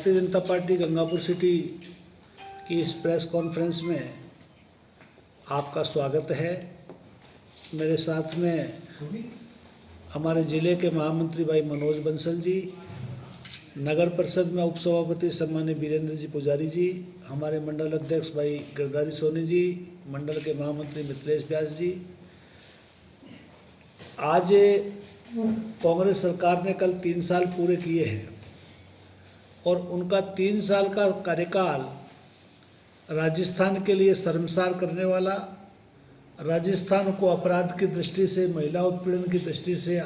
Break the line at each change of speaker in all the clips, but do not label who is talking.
Bharatiya Janata party Gangapur city की इस press conference में आपका स्वागत है। मेरे साथ में हमारे ज़िले के महामंत्री भाई मनोज बंसल जी, नगर परिषद में उपसभापति सम्मान्य वीरेंद्र जी पुजारी जी, हमारे मंडल अध्यक्ष भाई गिरधारी सोनी जी, मंडल के महामंत्री मिथिलेश व्यास जी। आज कांग्रेस सरकार ने कल 3 साल पूरे किए हैं और उनका 3 साल का कार्यकाल राजस्थान के लिए शर्मसार करने वाला, राजस्थान को अपराध की दृष्टि से, महिला उत्पीड़न की दृष्टि से,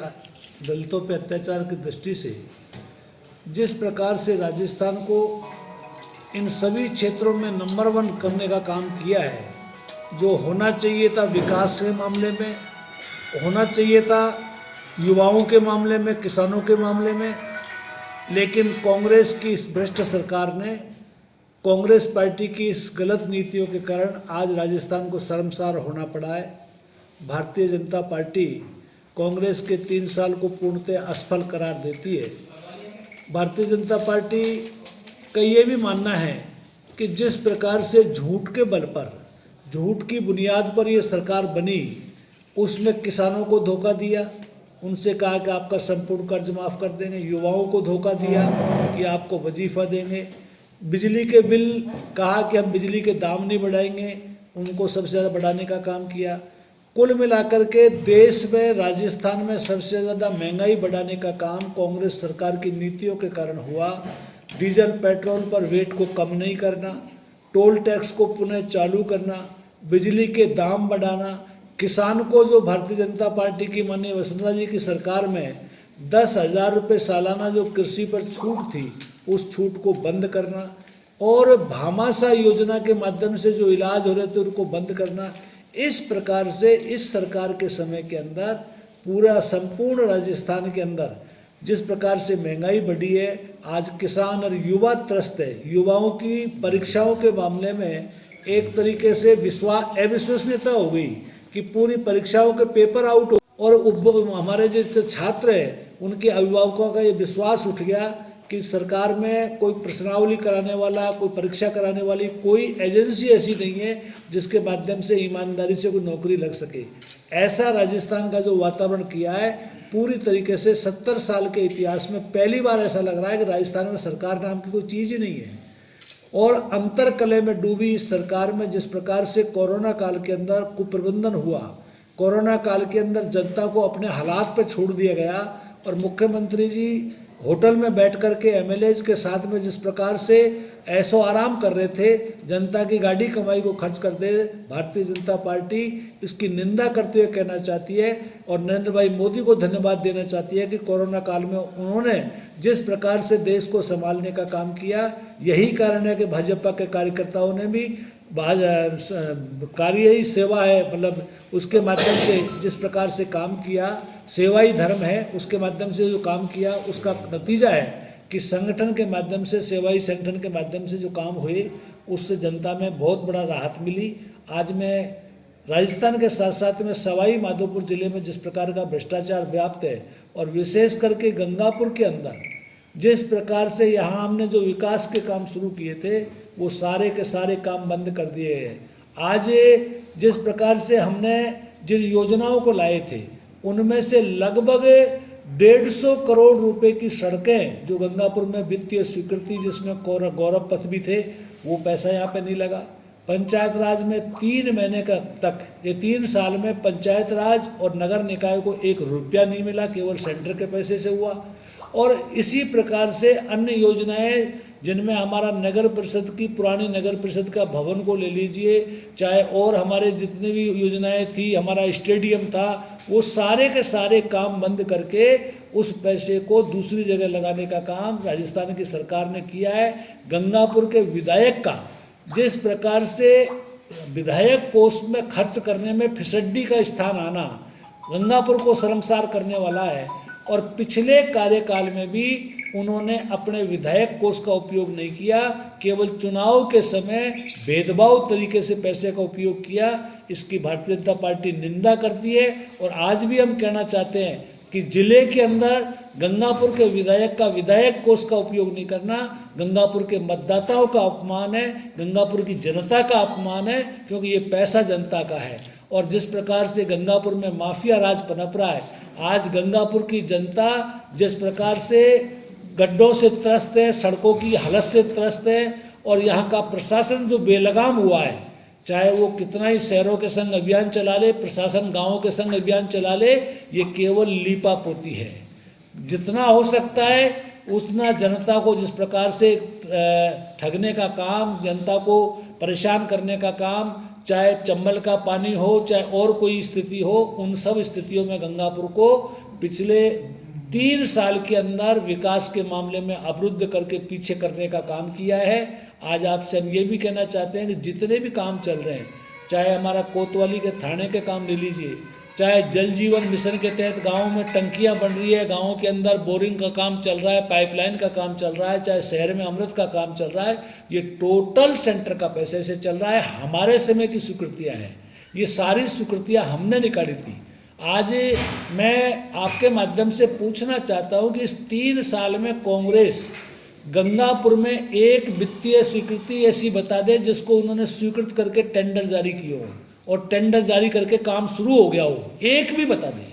दलितों पर अत्याचार की दृष्टि से जिस प्रकार से राजस्थान को इन सभी क्षेत्रों में नंबर 1 करने का काम किया है, जो होना चाहिए था विकास के मामले में, होना चाहिए था युवाओं के मामले में, किसानों के मामले में, लेकिन कांग्रेस की इस भ्रष्ट सरकार ने, कांग्रेस पार्टी की इस गलत नीतियों के कारण आज राजस्थान को शर्मसार होना पड़ा है। भारतीय जनता पार्टी कांग्रेस के 3 साल को पूर्णतः असफल करार देती है। भारतीय जनता पार्टी का ये भी मानना है कि जिस प्रकार से झूठ के बल पर, झूठ की बुनियाद पर ये सरकार बनी, उसमें किसानों को धोखा दिया, उनसे कहा कि आपका संपूर्ण कर्ज माफ़ कर देंगे, युवाओं को धोखा दिया कि आपको वजीफ़ा देंगे, बिजली के बिल कहा कि हम बिजली के दाम नहीं बढ़ाएंगे, उनको सबसे ज़्यादा बढ़ाने का काम किया। कुल मिलाकर के देश में, राजस्थान में सबसे ज़्यादा महंगाई बढ़ाने का काम कांग्रेस सरकार की नीतियों के कारण हुआ। डीजल पेट्रोल पर वेट को कम नहीं करना, टोल टैक्स को पुनः चालू करना, बिजली के दाम बढ़ाना, किसान को जो भारतीय जनता पार्टी की माननीय वसुंधरा जी की सरकार में 10,000 रुपये सालाना जो कृषि पर छूट थी, उस छूट को बंद करना और भामाशाह योजना के माध्यम से जो इलाज हो रहे थे उनको बंद करना। इस प्रकार से इस सरकार के समय के अंदर पूरा संपूर्ण राजस्थान के अंदर जिस प्रकार से महंगाई बढ़ी है, आज किसान और युवा त्रस्त है। युवाओं की परीक्षाओं के मामले में एक तरीके से अविश्वसनीयता हो गई कि पूरी परीक्षाओं के पेपर आउट हो और हमारे जो छात्र हैं उनके अभिभावकों का ये विश्वास उठ गया कि सरकार में कोई प्रश्नावली कराने वाला, कोई परीक्षा कराने वाली कोई एजेंसी ऐसी नहीं है जिसके माध्यम से ईमानदारी से कोई नौकरी लग सके। ऐसा राजस्थान का जो वातावरण किया है, पूरी तरीके से 70 साल के इतिहास में पहली बार ऐसा लग रहा है कि राजस्थान में सरकार नाम की कोई चीज़ ही नहीं है। और अंतरकलह में डूबी इस सरकार में जिस प्रकार से कोरोना काल के अंदर कुप्रबंधन हुआ, कोरोना काल के अंदर जनता को अपने हालात पर छोड़ दिया गया और मुख्यमंत्री जी होटल में बैठ कर के एमएलएज के साथ में जिस प्रकार से ऐशो आराम कर रहे थे, जनता की गाड़ी कमाई को खर्च कर दे। भारतीय जनता पार्टी इसकी निंदा करते हुए कहना चाहती है और नरेंद्र भाई मोदी को धन्यवाद देना चाहती है कि कोरोना काल में उन्होंने जिस प्रकार से देश को संभालने का काम किया। यही कारण है कि भाजपा के कार्यकर्ताओं ने भी कार्य ही सेवा है, मतलब उसके माध्यम से जिस प्रकार से काम किया, सेवा ही धर्म है, उसके माध्यम से जो काम किया उसका नतीजा है कि संगठन के माध्यम से, सेवाई संगठन के माध्यम से जो काम हुए उससे जनता में बहुत बड़ा राहत मिली। आज मैं राजस्थान के साथ साथ में सवाई माधोपुर जिले में जिस प्रकार का भ्रष्टाचार व्याप्त है और विशेष करके गंगापुर के अंदर जिस प्रकार से यहाँ हमने जो विकास के काम शुरू किए थे वो सारे के सारे काम बंद कर दिए हैं। आज जिस प्रकार से हमने जिन योजनाओं को लाए थे उनमें से लगभग 150 करोड़ रुपए की सड़कें जो गंगापुर में वित्तीय स्वीकृति जिसमें गौरव पथ भी थे, वो पैसा यहाँ पे नहीं लगा। पंचायत राज में 3 महीने तक ये 3 साल में पंचायत राज और नगर निकाय को 1 रुपया नहीं मिला, केवल सेंटर के पैसे से हुआ। और इसी प्रकार से अन्य योजनाएं जिनमें हमारा नगर परिषद की, पुरानी नगर परिषद का भवन को ले लीजिए, चाहे और हमारे जितने भी योजनाएं थी, हमारा स्टेडियम था, वो सारे के सारे काम बंद करके उस पैसे को दूसरी जगह लगाने का काम राजस्थान की सरकार ने किया है। गंगापुर के विधायक का जिस प्रकार से विधायक कोष में खर्च करने में फिसड्डी का स्थान आना गंगापुर को शर्मसार करने वाला है। और पिछले कार्यकाल में भी उन्होंने अपने विधायक कोष का उपयोग नहीं किया, केवल चुनाव के समय भेदभाव तरीके से पैसे का उपयोग किया। इसकी भारतीय जनता पार्टी निंदा करती है और आज भी हम कहना चाहते हैं कि जिले के अंदर गंगापुर के विधायक का विधायक कोष का उपयोग नहीं करना गंगापुर के मतदाताओं का अपमान है, गंगापुर की जनता का अपमान है, क्योंकि ये पैसा जनता का है। और जिस प्रकार से गंगापुर में माफिया राज पनप रहा है, आज गंगापुर की जनता जिस प्रकार से गड्ढों से त्रस्त है, सड़कों की हालत से त्रस्त है, और यहाँ का प्रशासन जो बेलगाम हुआ है, चाहे वो कितना ही शहरों के संग अभियान चला ले, प्रशासन गांवों के संग अभियान चला ले, ये केवल लीपापोती है। जितना हो सकता है उतना जनता को जिस प्रकार से ठगने का काम, जनता को परेशान करने का काम, चाहे चंबल का पानी हो चाहे और कोई स्थिति हो, उन सब स्थितियों में गंगापुर को पिछले 3 साल के अंदर विकास के मामले में अवरुद्ध करके पीछे करने का काम किया है। आज आपसे हम ये भी कहना चाहते हैं कि जितने भी काम चल रहे हैं, चाहे हमारा कोतवाली के थाने के काम ले लीजिए, चाहे जल जीवन मिशन के तहत गाँव में टंकियाँ बन रही है, गाँव के अंदर बोरिंग का काम चल रहा है, पाइपलाइन का काम चल रहा है, चाहे शहर में अमृत का काम चल रहा है, ये टोटल सेंटर का पैसे से चल रहा है। हमारे समय की स्वीकृतियाँ हैं, ये सारी स्वीकृतियाँ हमने निकाली थी। आज मैं आपके माध्यम से पूछना चाहता हूँ कि इस 3 साल में कांग्रेस गंगापुर में एक वित्तीय स्वीकृति ऐसी बता दे जिसको उन्होंने स्वीकृत करके टेंडर जारी किए हो और टेंडर जारी करके काम शुरू हो गया हो, एक भी बता दें।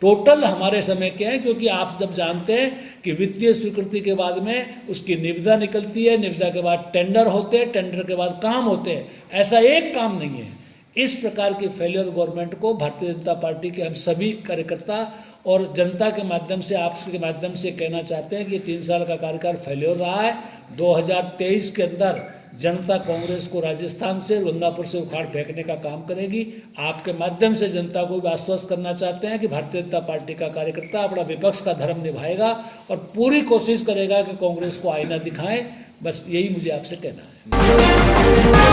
टोटल हमारे समय के हैं, क्योंकि आप सब जानते हैं कि वित्तीय स्वीकृति के बाद में उसकी निविदा निकलती है, निविदा के बाद टेंडर होते हैं, टेंडर के बाद काम होते हैं, ऐसा एक काम नहीं है। इस प्रकार की फेलियर गवर्नमेंट को भारतीय जनता पार्टी के हम सभी कार्यकर्ता और जनता के माध्यम से, आपके माध्यम से कहना चाहते हैं कि 3 साल का कार्यकाल फेलियर रहा है। 2023 के अंदर जनता कांग्रेस को राजस्थान से, गंगापुर से उखाड़ फेंकने का काम करेगी। आपके माध्यम से जनता को भी आश्वस्त करना चाहते हैं कि भारतीय जनता पार्टी का कार्यकर्ता अपना विपक्ष का धर्म निभाएगा और पूरी कोशिश करेगा कि कांग्रेस को आईना दिखाएं। बस यही मुझे आपसे कहना है।